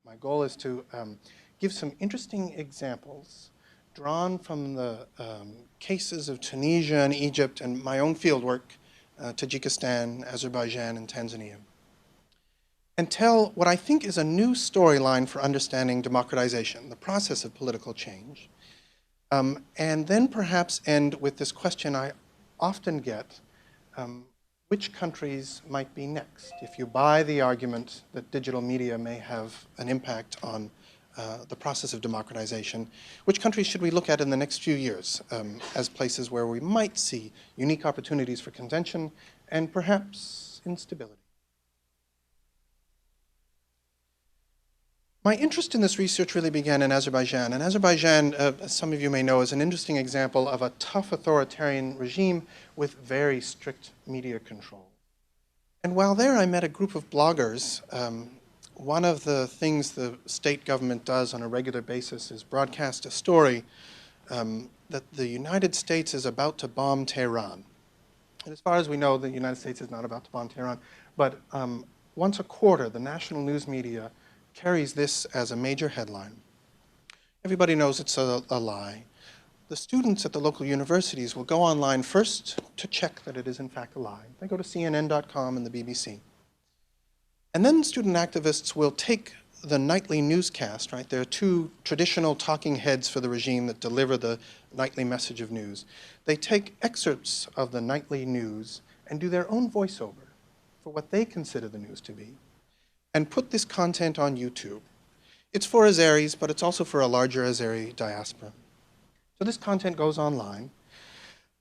My goal is to give some interesting examples drawn from the cases of Tunisia and Egypt and my own fieldwork, Tajikistan, Azerbaijan, and Tanzania, and tell what I think is a new storyline for understanding democratization, the process of political change, and then perhaps end with this question I often get, which countries might be next? If you buy the argument that digital media may have an impact on the process of democratization, which countries should we look at in the next few years as places where we might see unique opportunities for contention and perhaps instability? My interest in this research really began in Azerbaijan. And Azerbaijan, as some of you may know, is an interesting example of a tough authoritarian regime with very strict media control. And while there I met a group of bloggers. One of the things the state government does on a regular basis is broadcast a story that the United States is about to bomb Tehran. And as far as we know, the United States is not about to bomb Tehran. But once a quarter, the national news media carries this as a major headline. Everybody knows it's a lie. The students at the local universities will go online first to check that it is in fact a lie. They go to CNN.com and the BBC. And then student activists will take the nightly newscast, right? There are two traditional talking heads for the regime that deliver the nightly message of news. They take excerpts of the nightly news and do their own voiceover for what they consider the news to be, and put this content on YouTube. It's for Azeris, but it's also for a larger Azeri diaspora. So this content goes online.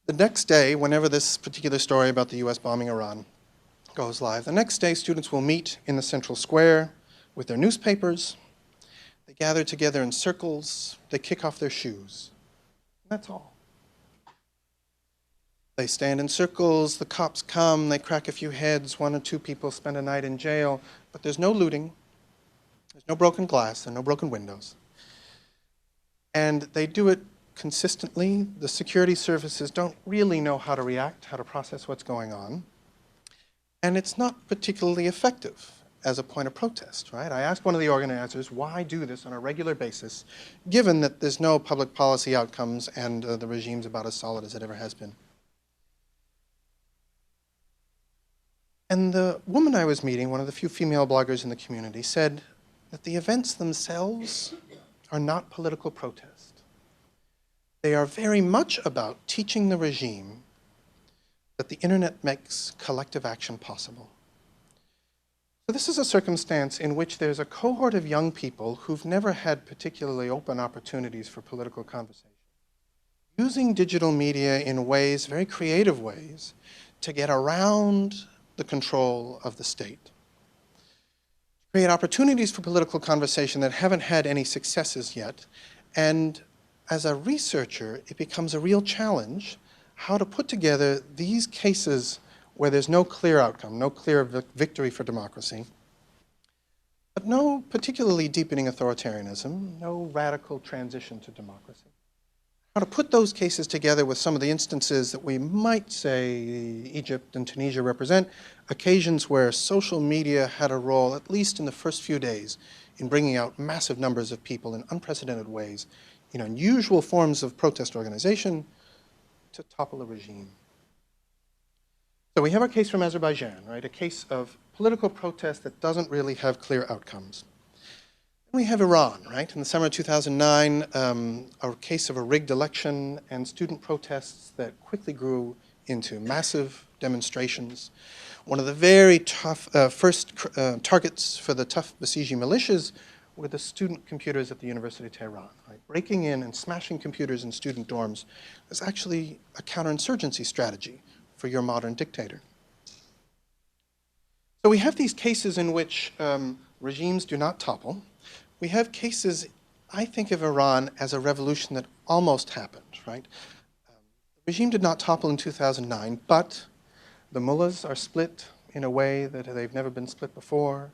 The next day, whenever this particular story about the US bombing Iran goes live, the next day students will meet in the central square with their newspapers. They gather together in circles. They kick off their shoes. That's all. They stand in circles, the cops come, they crack a few heads, one or two people spend a night in jail, but there's no looting, there's no broken glass, and no broken windows. And they do it consistently. The security services don't really know how to react, how to process what's going on. And it's not particularly effective as a point of protest, right? I asked one of the organizers, why do this on a regular basis, given that there's no public policy outcomes and the regime's about as solid as it ever has been? And the woman I was meeting, one of the few female bloggers in the community, said that the events themselves are not political protest. They are very much about teaching the regime that the internet makes collective action possible. So this is a circumstance in which there's a cohort of young people who've never had particularly open opportunities for political conversation, using digital media in ways, very creative ways, to get around the control of the state. Create opportunities for political conversation that haven't had any successes yet. And as a researcher, it becomes a real challenge how to put together these cases where there's no clear outcome, no clear victory for democracy, but no particularly deepening authoritarianism, no radical transition to democracy. How to put those cases together with some of the instances that we might say Egypt and Tunisia represent, occasions where social media had a role, at least in the first few days, in bringing out massive numbers of people in unprecedented ways, in unusual forms of protest organization to topple a regime. So we have a case from Azerbaijan, right? A case of political protest that doesn't really have clear outcomes. We have Iran, right? In the summer of 2009, a case of a rigged election and student protests that quickly grew into massive demonstrations. One of the very tough first targets for the tough Basiji militias were the student computers at the University of Tehran. Right? Breaking in and smashing computers in student dorms is actually a counterinsurgency strategy for your modern dictator. So we have these cases in which regimes do not topple. We have cases, I think of Iran as a revolution that almost happened, right? The regime did not topple in 2009, but the mullahs are split in a way that they've never been split before.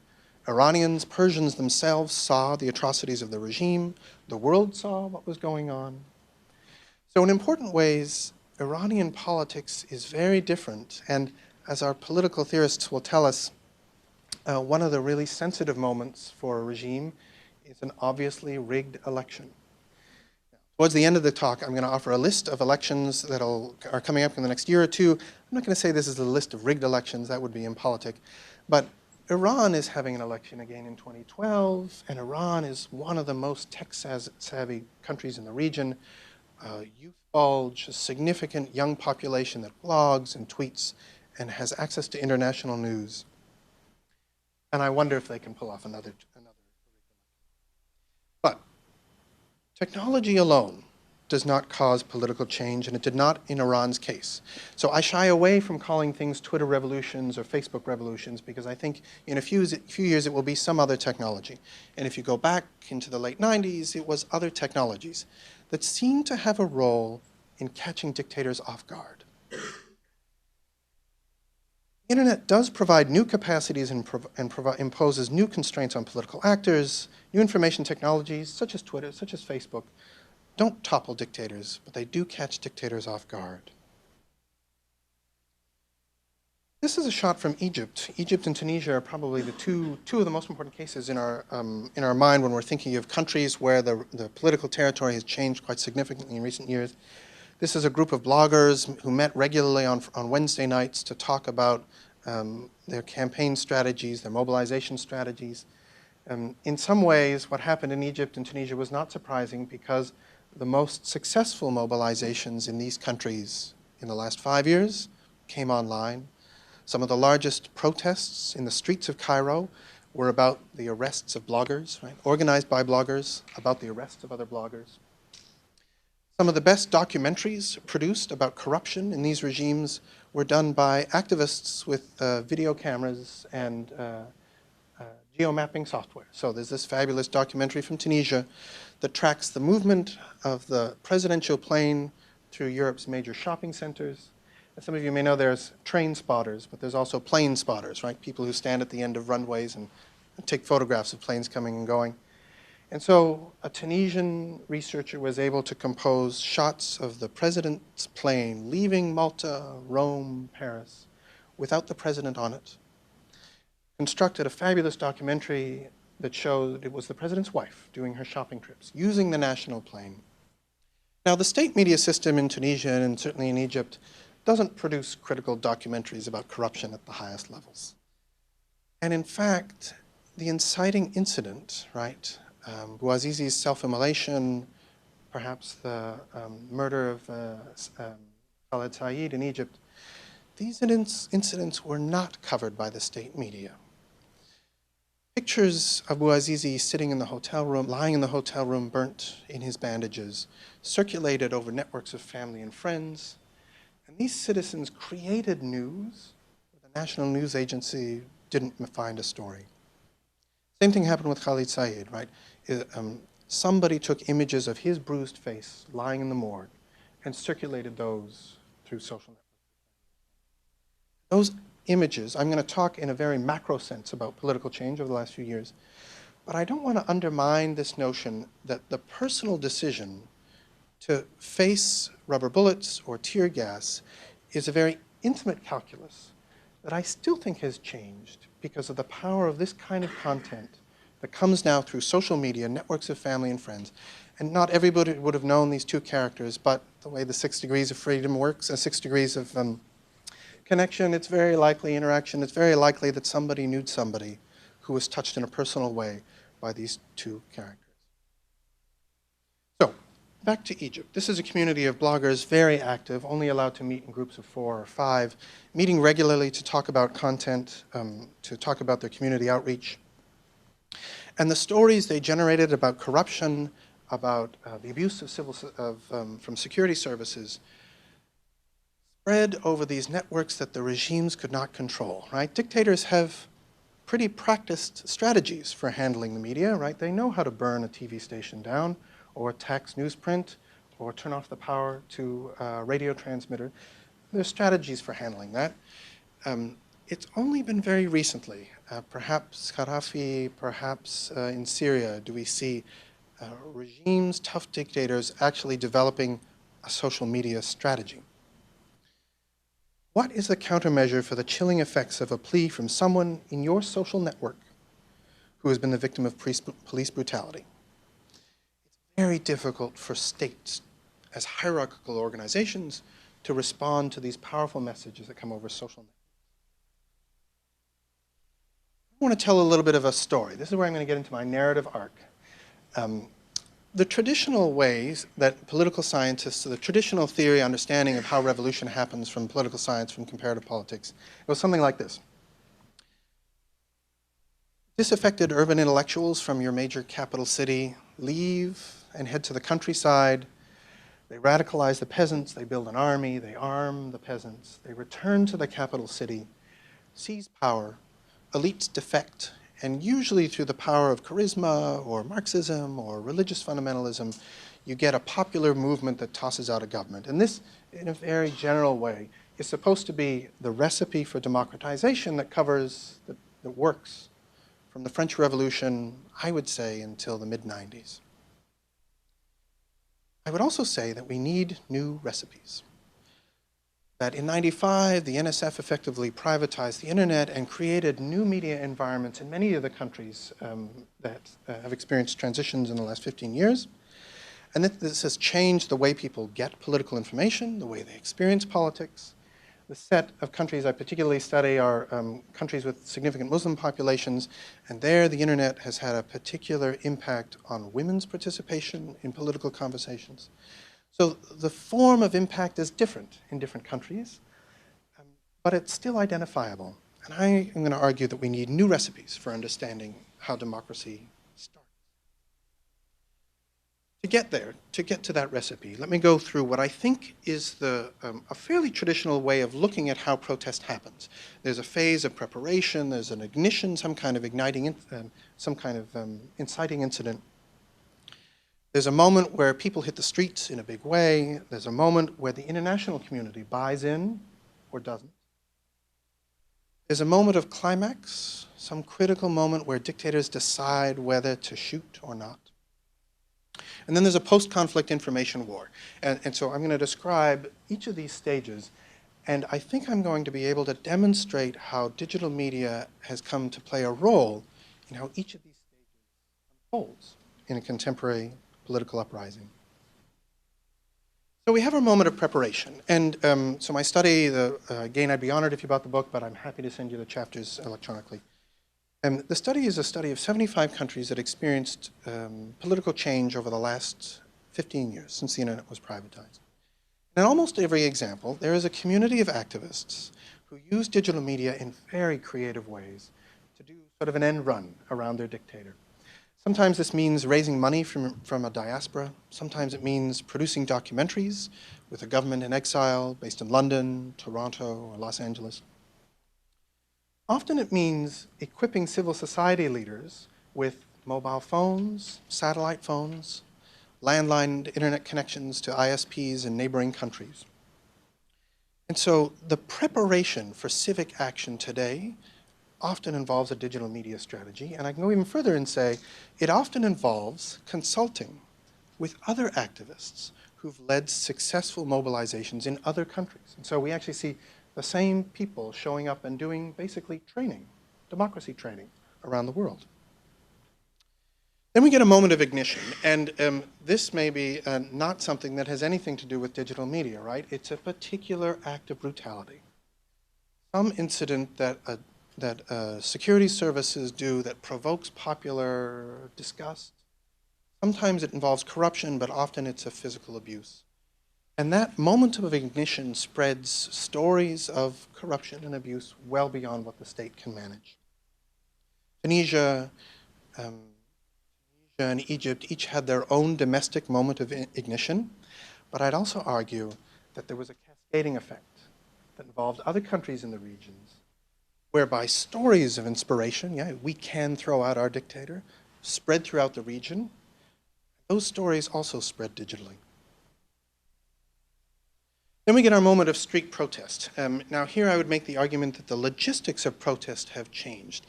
Iranians, Persians themselves saw the atrocities of the regime. The world saw what was going on. So in important ways, Iranian politics is very different. And as our political theorists will tell us, one of the really sensitive moments for a regime is an obviously rigged election. Towards the end of the talk, I'm going to offer a list of elections that are coming up in the next year or two. I'm not going to say this is a list of rigged elections. That would be impolitic. But Iran is having an election again in 2012, and Iran is one of the most tech-savvy countries in the region. Youth bulge, a significant young population that blogs and tweets and has access to international news. And I wonder if they can pull off another. But technology alone does not cause political change, and it did not in Iran's case. So I shy away from calling things Twitter revolutions or Facebook revolutions, because I think in a few years it will be some other technology. And if you go back into the late 90s, it was other technologies that seemed to have a role in catching dictators off guard. The internet does provide new capacities and imposes new constraints on political actors. New information technologies, such as Twitter, such as Facebook, don't topple dictators, but they do catch dictators off guard. This is a shot from Egypt. Egypt and Tunisia are probably the two of the most important cases in our mind when we're thinking of countries where the political territory has changed quite significantly in recent years. This is a group of bloggers who met regularly on Wednesday nights to talk about their campaign strategies, their mobilization strategies. In some ways, what happened in Egypt and Tunisia was not surprising, because the most successful mobilizations in these countries in the last 5 years came online. Some of the largest protests in the streets of Cairo were about the arrests of bloggers, right? Organized by bloggers, about the arrests of other bloggers. Some of the best documentaries produced about corruption in these regimes were done by activists with video cameras and geomapping software. So there's this fabulous documentary from Tunisia that tracks the movement of the presidential plane through Europe's major shopping centers. As some of you may know, there's train spotters, but there's also plane spotters, right? People who stand at the end of runways and take photographs of planes coming and going. And so a Tunisian researcher was able to compose shots of the president's plane leaving Malta, Rome, Paris, without the president on it. Constructed a fabulous documentary that showed it was the president's wife doing her shopping trips, using the national plane. Now, the state media system in Tunisia, and certainly in Egypt, doesn't produce critical documentaries about corruption at the highest levels. And in fact, the inciting incident, right, Bouazizi's self-immolation, perhaps the murder of Khaled Said in Egypt, these incidents were not covered by the state media. Pictures of Bouazizi sitting in the hotel room, lying in the hotel room, burnt in his bandages, circulated over networks of family and friends. And these citizens created news where the National News Agency didn't find a story. Same thing happened with Khaled Said, right? Somebody took images of his bruised face lying in the morgue and circulated those through social networks. Those images, I'm going to talk in a very macro sense about political change over the last few years, but I don't want to undermine this notion that the personal decision to face rubber bullets or tear gas is a very intimate calculus that I still think has changed because of the power of this kind of content that comes now through social media, networks of family and friends. And not everybody would have known these two characters, but the way the 6 degrees of freedom works, 6 degrees of connection, it's very likely, interaction, it's very likely that somebody knew somebody who was touched in a personal way by these two characters. So, back to Egypt. This is a community of bloggers, very active, only allowed to meet in groups of 4 or 5, meeting regularly to talk about content, to talk about their community outreach. And the stories they generated about corruption, about the abuse of from security services, spread over these networks that the regimes could not control, right? Dictators have pretty practiced strategies for handling the media, right? They know how to burn a TV station down, or tax newsprint, or turn off the power to a radio transmitter. There's strategies for handling that. It's only been very recently, perhaps Gaddafi, perhaps in Syria, do we see regimes, tough dictators actually developing a social media strategy. What is the countermeasure for the chilling effects of a plea from someone in your social network who has been the victim of police brutality. It's very difficult for states as hierarchical organizations to respond to these powerful messages that come over social networks. I want to tell a little bit of a story. This is where I'm going to get into my narrative arc. The traditional ways that political scientists, the traditional theory understanding of how revolution happens from political science, from comparative politics, goes something like this. Disaffected urban intellectuals from your major capital city leave and head to the countryside. They radicalize the peasants, they build an army, they arm the peasants. They return to the capital city, seize power, elites defect, and usually through the power of charisma or Marxism or religious fundamentalism, you get a popular movement that tosses out a government. And this, in a very general way, is supposed to be the recipe for democratization that covers, that works from the French Revolution, I would say, until the mid-90s. I would also say that we need new recipes. That in '95, the NSF effectively privatized the internet and created new media environments in many of the countries that have experienced transitions in the last 15 years. And this has changed the way people get political information, the way they experience politics. The set of countries I particularly study are countries with significant Muslim populations, and there the internet has had a particular impact on women's participation in political conversations. So the form of impact is different in different countries, but it's still identifiable. And I am going to argue that we need new recipes for understanding how democracy starts. To get there, to get to that recipe, let me go through what I think is a fairly traditional way of looking at how protest happens. There's a phase of preparation, there's an ignition, some kind of inciting incident. There's a moment where people hit the streets in a big way. There's a moment where the international community buys in or doesn't. There's a moment of climax, some critical moment where dictators decide whether to shoot or not. And then there's a post-conflict information war. And so I'm going to describe each of these stages, and I think I'm going to be able to demonstrate how digital media has come to play a role in how each of these stages unfolds in a contemporary political uprising. So we have our moment of preparation. And so my study, again, I'd be honored if you bought the book, but I'm happy to send you the chapters electronically. The study is a study of 75 countries that experienced political change over the last 15 years, since the internet was privatized. In almost every example, there is a community of activists who use digital media in very creative ways to do sort of an end run around their dictator. Sometimes this means raising money from a diaspora. Sometimes it means producing documentaries with a government in exile based in London, Toronto, or Los Angeles. Often it means equipping civil society leaders with mobile phones, satellite phones, landline internet connections to ISPs in neighboring countries. And so the preparation for civic action today often involves a digital media strategy, and I can go even further and say it often involves consulting with other activists who've led successful mobilizations in other countries. And so we actually see the same people showing up and doing basically training, democracy training around the world. Then we get a moment of ignition, and this may be not something that has anything to do with digital media, right? It's a particular act of brutality. Some incident that security services do that provokes popular disgust. Sometimes it involves corruption, but often it's a physical abuse. And that moment of ignition spreads stories of corruption and abuse well beyond what the state can manage. Tunisia and Egypt each had their own domestic moment of ignition, but I'd also argue that there was a cascading effect that involved other countries in the regions, whereby stories of inspiration, yeah, we can throw out our dictator, spread throughout the region. Those stories also spread digitally. Then we get our moment of street protest. Now here I would make the argument that the logistics of protest have changed.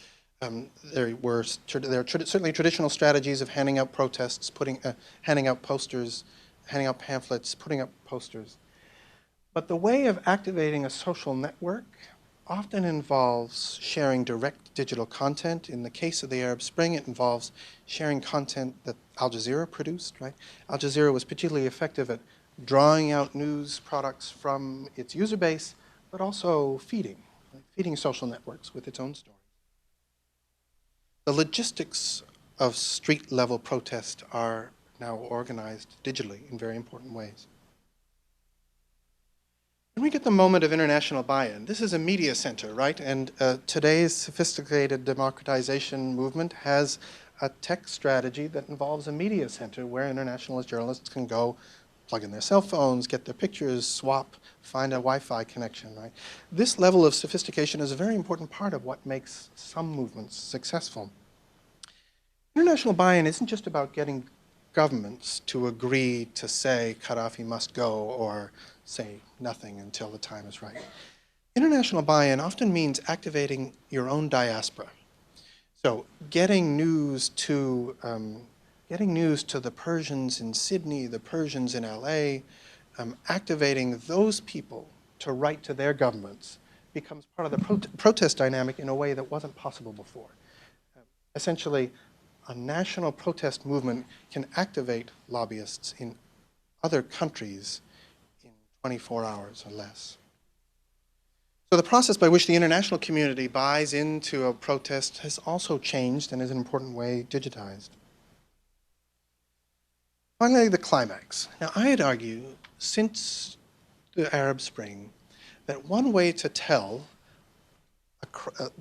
There are certainly traditional strategies of handing out protests, handing out posters, handing out pamphlets, putting up posters. But the way of activating a social network often involves sharing direct digital content. In the case of the Arab Spring, it involves sharing content that Al Jazeera produced, right? Al Jazeera was particularly effective at drawing out news products from its user base, but also feeding social networks with its own stories. The logistics of street-level protest are now organized digitally in very important ways. When we get the moment of international buy-in, this is a media center, right? And today's sophisticated democratization movement has a tech strategy that involves a media center where internationalist journalists can go plug in their cell phones, get their pictures, swap, find a Wi-Fi connection, right? This level of sophistication is a very important part of what makes some movements successful. International buy-in isn't just about getting governments to agree to say Gaddafi must go or say nothing until the time is right. International buy-in often means activating your own diaspora. So getting news to the Persians in Sydney, the Persians in LA, activating those people to write to their governments becomes part of the protest dynamic in a way that wasn't possible before. Essentially, a national protest movement can activate lobbyists in other countries in 24 hours or less. So the process by which the international community buys into a protest has also changed and is in an important way digitized. Finally, the climax. Now, I'd argue, since the Arab Spring, that one way to tell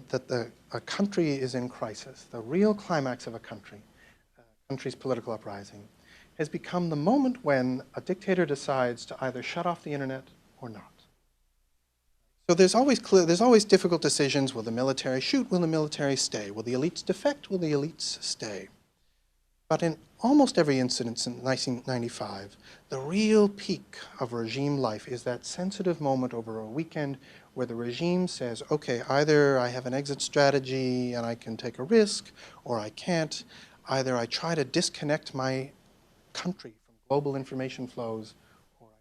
that a country is in crisis, the real climax of a country's political uprising, has become the moment when a dictator decides to either shut off the internet or not. So there's always difficult decisions. Will the military shoot? Will the military stay? Will the elites defect? Will the elites stay? But in almost every incident since 1995, the real peak of regime life is that sensitive moment over a weekend where the regime says, okay, either I have an exit strategy and I can take a risk, or I can't. Either I try to disconnect my country from global information flows, or I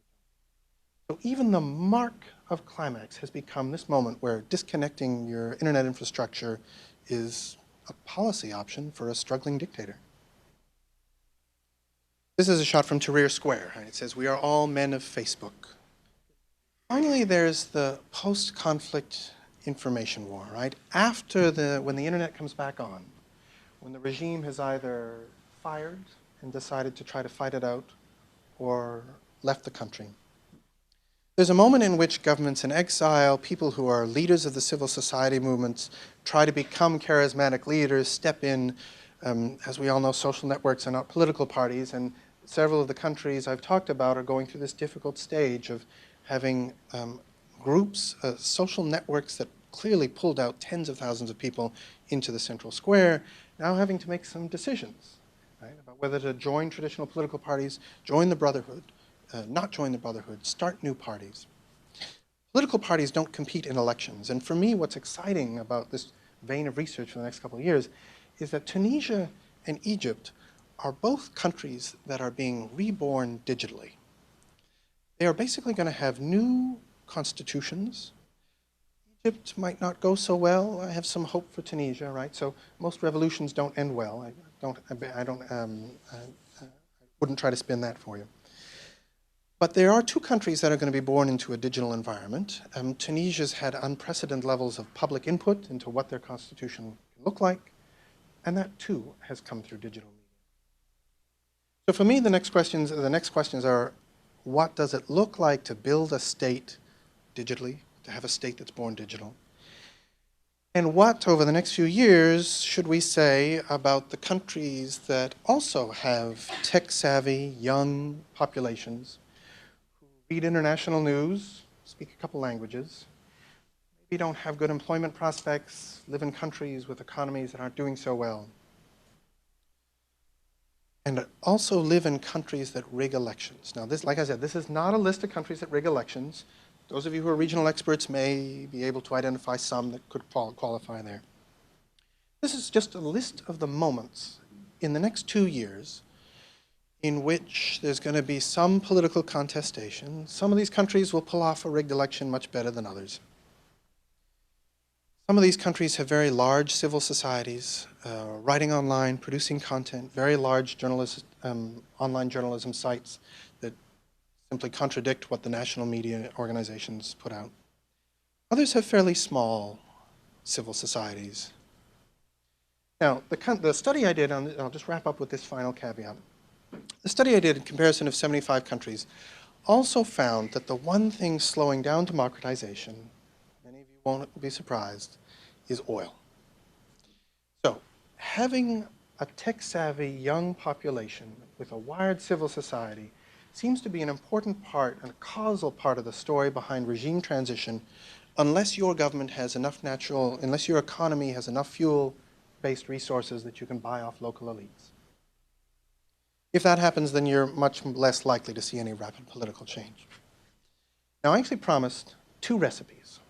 don't. So even the mark of climax has become this moment where disconnecting your internet infrastructure is a policy option for a struggling dictator. This is a shot from Tahrir Square. Right? It says, "We are all men of Facebook." Finally, there's the post-conflict information war, right? When the internet comes back on, when the regime has either fired and decided to try to fight it out or left the country. There's a moment in which governments in exile, people who are leaders of the civil society movements, try to become charismatic leaders, step in. As we all know, social networks are not political parties, and several of the countries I've talked about are going through this difficult stage of having groups, social networks that clearly pulled out tens of thousands of people into the central square, now having to make some decisions, right, about whether to join traditional political parties, join the Brotherhood, not join the Brotherhood, start new parties. Political parties don't compete in elections, and for me, what's exciting about this vein of research for the next couple of years is that Tunisia and Egypt are both countries that are being reborn digitally. They are basically going to have new constitutions. Egypt might not go so well. I have some hope for Tunisia, right? So most revolutions don't end well. I wouldn't try to spin that for you. But there are two countries that are going to be born into a digital environment. Tunisia's had unprecedented levels of public input into what their constitution can look like, and that too has come through digital media. So for me, the next questions are, what does it look like to build a state digitally, to have a state that's born digital? And what, over the next few years, should we say about the countries that also have tech-savvy, young populations who read international news, speak a couple languages, maybe don't have good employment prospects, live in countries with economies that aren't doing so well, and also live in countries that rig elections. Now, this, like I said, this is not a list of countries that rig elections. Those of you who are regional experts may be able to identify some that could qualify there. This is just a list of the moments in the next 2 years in which there's going to be some political contestation. Some of these countries will pull off a rigged election much better than others. Some of these countries have very large civil societies, writing online, producing content, very large online journalism sites that simply contradict what the national media organizations put out. Others have fairly small civil societies. Now, the study I did, I'll just wrap up with this final caveat. The study I did in comparison of 75 countries also found that the one thing slowing down democratization, many of you won't be surprised, is oil. So, having a tech-savvy young population with a wired civil society seems to be an important part and a causal part of the story behind regime transition, unless your government has enough unless your economy has enough fuel-based resources that you can buy off local elites. If that happens, then you're much less likely to see any rapid political change. Now, I actually promised 2 recipes.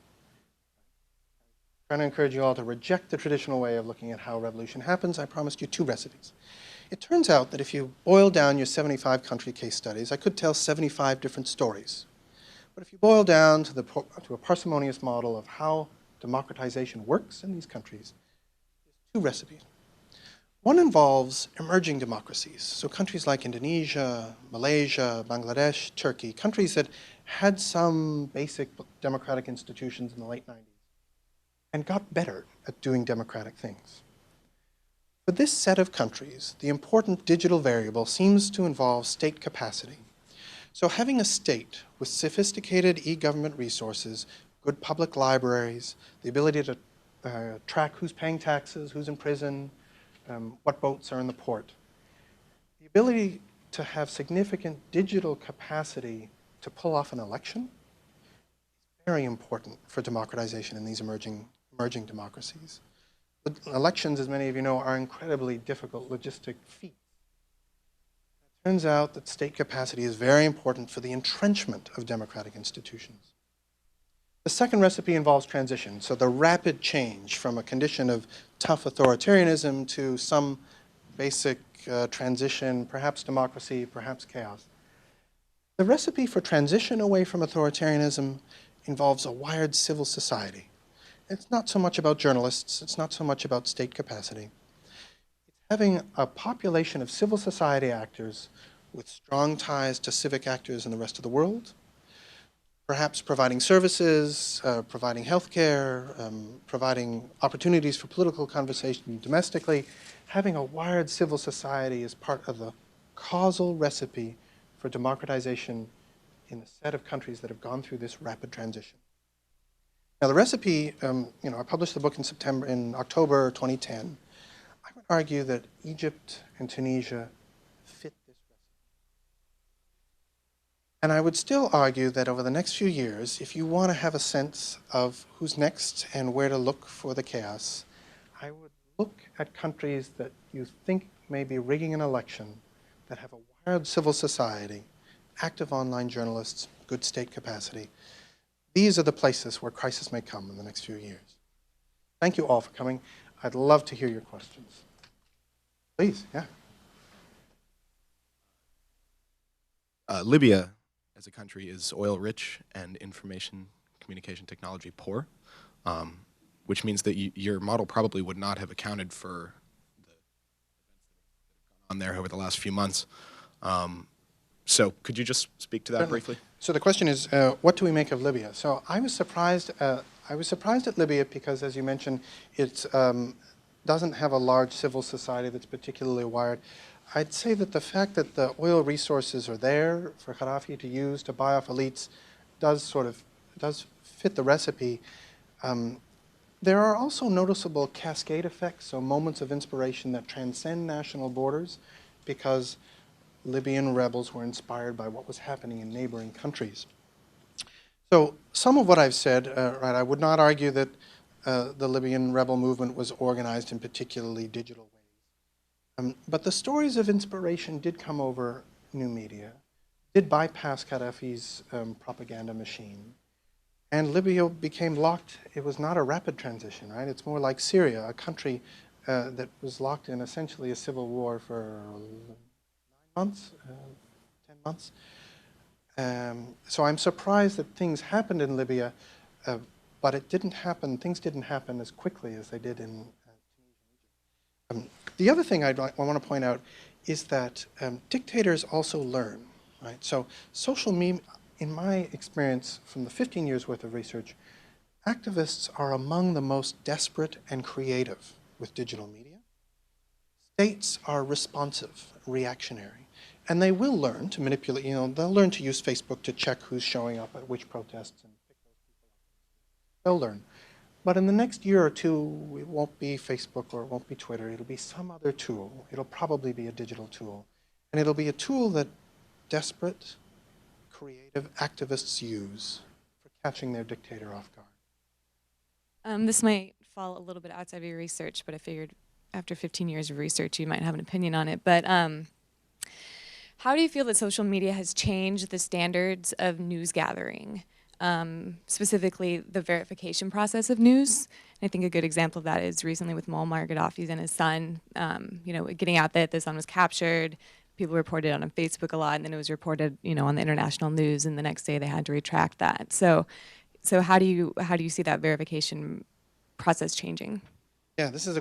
I'm trying to encourage you all to reject the traditional way of looking at how revolution happens. I promised you 2 recipes. It turns out that if you boil down your 75 country case studies, I could tell 75 different stories. But if you boil down to a parsimonious model of how democratization works in these countries, there's 2 recipes. One involves emerging democracies, so countries like Indonesia, Malaysia, Bangladesh, Turkey, countries that had some basic democratic institutions in the late 90s and got better at doing democratic things. For this set of countries, the important digital variable seems to involve state capacity. So having a state with sophisticated e-government resources, good public libraries, the ability to track who's paying taxes, who's in prison, what boats are in the port. The ability to have significant digital capacity to pull off an election is very important for democratization in these emerging democracies. Elections, as many of you know, are incredibly difficult logistic feats. It turns out that state capacity is very important for the entrenchment of democratic institutions. The second recipe involves transition, so the rapid change from a condition of tough authoritarianism to some basic transition, perhaps democracy, perhaps chaos. The recipe for transition away from authoritarianism involves a wired civil society. It's not so much about journalists, it's not so much about state capacity. It's having a population of civil society actors with strong ties to civic actors in the rest of the world, perhaps providing services, providing healthcare, providing opportunities for political conversation domestically. Having a wired civil society is part of the causal recipe for democratization in the set of countries that have gone through this rapid transition. Now the recipe, I published the book in October 2010. I would argue that Egypt and Tunisia fit this recipe. And I would still argue that over the next few years, if you want to have a sense of who's next and where to look for the chaos, I would look at countries that you think may be rigging an election that have a wired civil society, active online journalists, good state capacity. These are the places where crisis may come in the next few years. Thank you all for coming. I'd love to hear your questions. Please, yeah. Libya, as a country, is oil-rich and information communication technology poor, which means that your model probably would not have accounted for the events that have gone on there over the last few months. So could you just speak to that briefly? So the question is, what do we make of Libya? So I was surprised at Libya because, as you mentioned, it doesn't have a large civil society that's particularly wired. I'd say that the fact that the oil resources are there for Gaddafi to use to buy off elites does fit the recipe. There are also noticeable cascade effects, so moments of inspiration that transcend national borders, because Libyan rebels were inspired by what was happening in neighboring countries. So some of what I've said, I would not argue that the Libyan rebel movement was organized in particularly digital ways. But the stories of inspiration did come over new media, did bypass Gaddafi's propaganda machine. And Libya became locked. It was not a rapid transition, right? It's more like Syria, a country that was locked in essentially a civil war for 9 months, 10 months. So I'm surprised that things happened in Libya but it didn't happen, things didn't happen as quickly as they did in the other thing I want to point out is that dictators also learn, right? So social media, in my experience from the 15 years worth of research, activists are among the most desperate and creative with digital media. States are responsive, reactionary, and they will learn to manipulate, they'll learn to use Facebook to check who's showing up at which protests and pick those people up. They'll learn. But in the next year or two, it won't be Facebook or it won't be Twitter. It'll be some other tool. It'll probably be a digital tool. And it'll be a tool that desperate, creative activists use for catching their dictator off guard. This might fall a little bit outside of your research, but I figured after 15 years of research, you might have an opinion on it. But how do you feel that social media has changed the standards of news gathering? Specifically the verification process of news. And I think a good example of that is recently with Muammar Gaddafi and his son, getting out that the son was captured. People reported it on Facebook a lot, and then it was reported, on the international news, and the next day they had to retract that. So how do you see that verification process changing? Yeah, this is a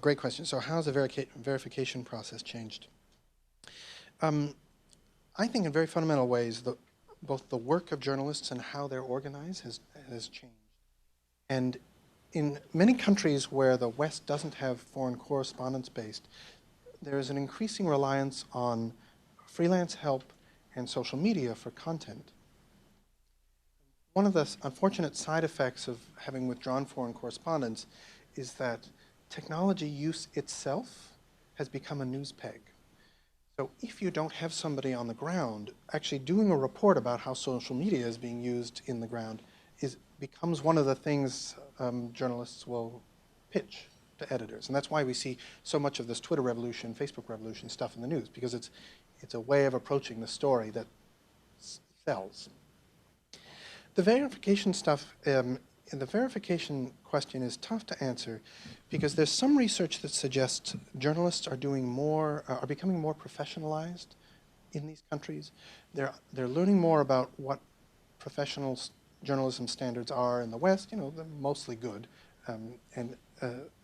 great question. So how has the verification process changed? I think in very fundamental ways, both the work of journalists and how they're organized has changed. And in many countries where the West doesn't have foreign correspondence based, there is an increasing reliance on freelance help and social media for content. One of the unfortunate side effects of having withdrawn foreign correspondence is that technology use itself has become a news peg. So if you don't have somebody on the ground actually doing a report about how social media is being used in the ground, becomes one of the things journalists will pitch to editors. And that's why we see so much of this Twitter revolution, Facebook revolution stuff in the news, because it's a way of approaching the story that sells. The verification stuff, the verification question is tough to answer because there's some research that suggests journalists are becoming more professionalized in these countries. They're learning more about what professional journalism standards are in the West. They're mostly good,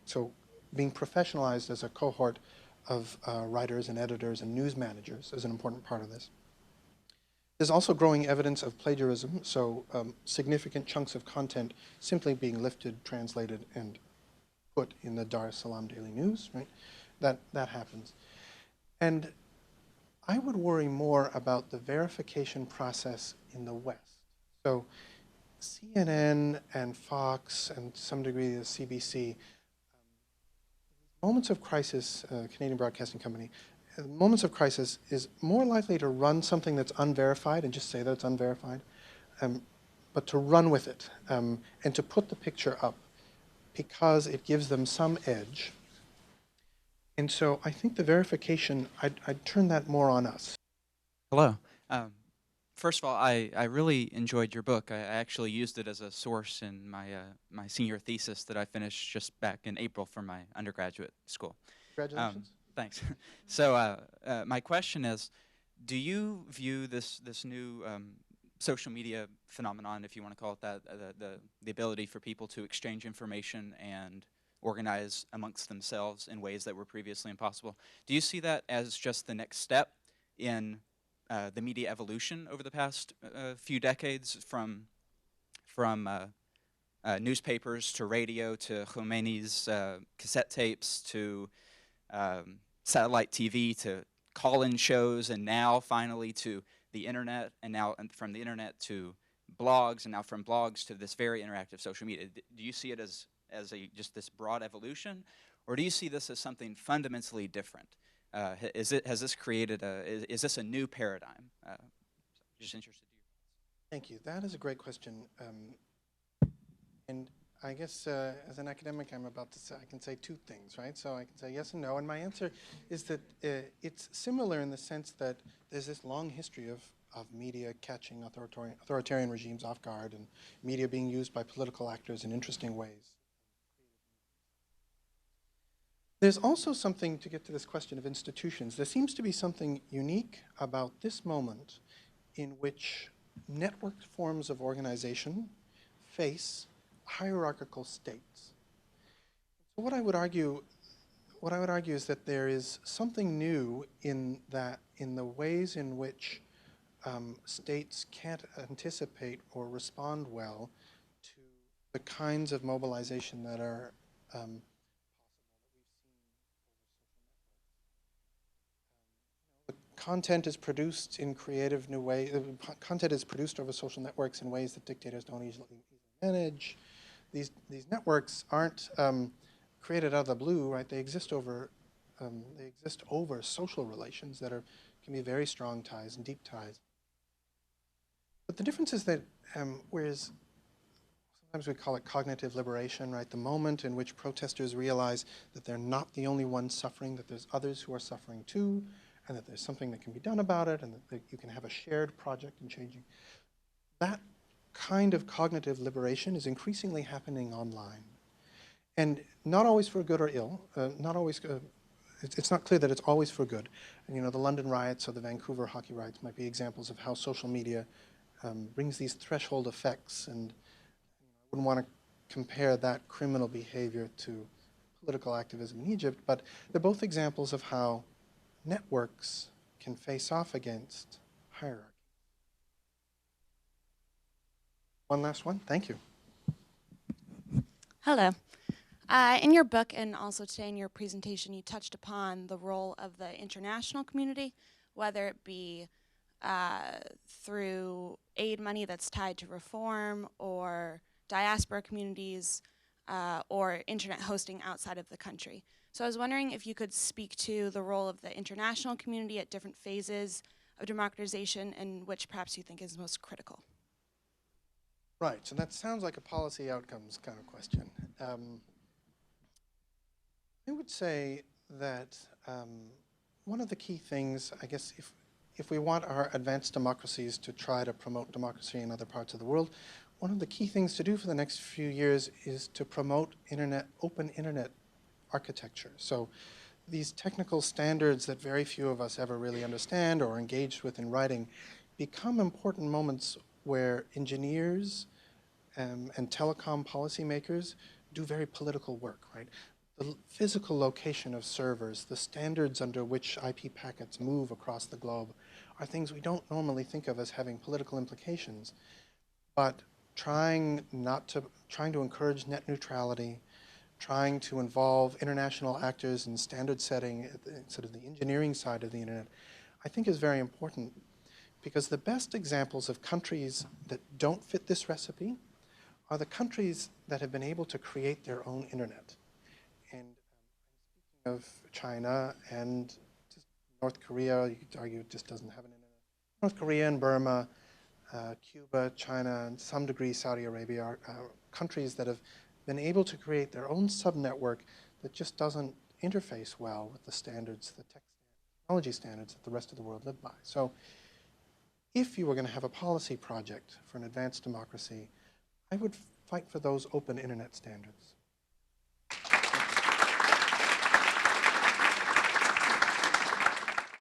so being professionalized as a cohort of writers and editors and news managers is an important part of this. There's also growing evidence of plagiarism, so significant chunks of content simply being lifted, translated, and put in the Dar es Salaam Daily News, right? That happens. And I would worry more about the verification process in the West. So CNN and Fox, and to some degree the CBC, moments of crisis, Canadian Broadcasting Company, moments of crisis is more likely to run something that's unverified and just say that it's unverified, but to run with it and to put the picture up because it gives them some edge. And so I think the verification, I'd turn that more on us. Hello. First of all, I really enjoyed your book. I actually used it as a source in my senior thesis that I finished just back in April for my undergraduate school. Congratulations. Thanks. So my question is, do you view this new social media phenomenon, if you want to call it that, the ability for people to exchange information and organize amongst themselves in ways that were previously impossible, do you see that as just the next step in the media evolution over the past few decades, from newspapers to radio to Khomeini's cassette tapes to satellite TV to call-in shows, and now finally to the internet, and from the internet to blogs, and now from blogs to this very interactive social media? Do you see it as just this broad evolution, or do you see this as something fundamentally different? Has this created is this a new paradigm? Just interested in you. Thank you. That is a great question. And I guess as an academic, I can say two things, right? So I can say yes and no. And my answer is that it's similar in the sense that there's this long history of media catching authoritarian regimes off guard, and media being used by political actors in interesting ways. There's also something, to get to this question of institutions, there seems to be something unique about this moment in which networked forms of organization face hierarchical states. So what I would argue is that there is something new in the ways in which states can't anticipate or respond well to the kinds of mobilization that are possible that we've seen over social networks. The content is produced in creative new ways. Content is produced over social networks in ways that dictators don't easily manage. These networks aren't created out of the blue, right? They exist over social relations that can be very strong ties and deep ties. But the difference is that whereas sometimes we call it cognitive liberation, right? The moment in which protesters realize that they're not the only ones suffering, that there's others who are suffering too, and that there's something that can be done about it, and that you can have a shared project in changing. That kind of cognitive liberation is increasingly happening online. And not always for good or ill, it's not clear that it's always for good. And, you know, the London riots or the Vancouver hockey riots might be examples of how social media brings these threshold effects, and I wouldn't want to compare that criminal behavior to political activism in Egypt, but they're both examples of how networks can face off against hierarchy. One last one, thank you. Hello. In your book and also today in your presentation, you touched upon the role of the international community, whether it be through aid money that's tied to reform or diaspora communities or internet hosting outside of the country. So I was wondering if you could speak to the role of the international community at different phases of democratization and which perhaps you think is most critical. Right, so that sounds like a policy outcomes kind of question. I would say that one of the key things, I guess, if we want our advanced democracies to try to promote democracy in other parts of the world, one of the key things to do for the next few years is to promote open internet architecture. So these technical standards that very few of us ever really understand or engaged with in writing become important moments where engineers and telecom policymakers do very political work, right? The physical location of servers, the standards under which IP packets move across the globe are things we don't normally think of as having political implications. But trying to encourage net neutrality, trying to involve international actors in standard setting, sort of the engineering side of the internet, I think is very important, because the best examples of countries that don't fit this recipe are the countries that have been able to create their own internet. And speaking of China and just North Korea, you could argue it just doesn't have an internet. North Korea and Burma, Cuba, China, and to some degree Saudi Arabia are countries that have been able to create their own subnetwork that just doesn't interface well with the standards, the technology standards that the rest of the world live by. So if you were going to have a policy project for an advanced democracy, I would fight for those open internet standards.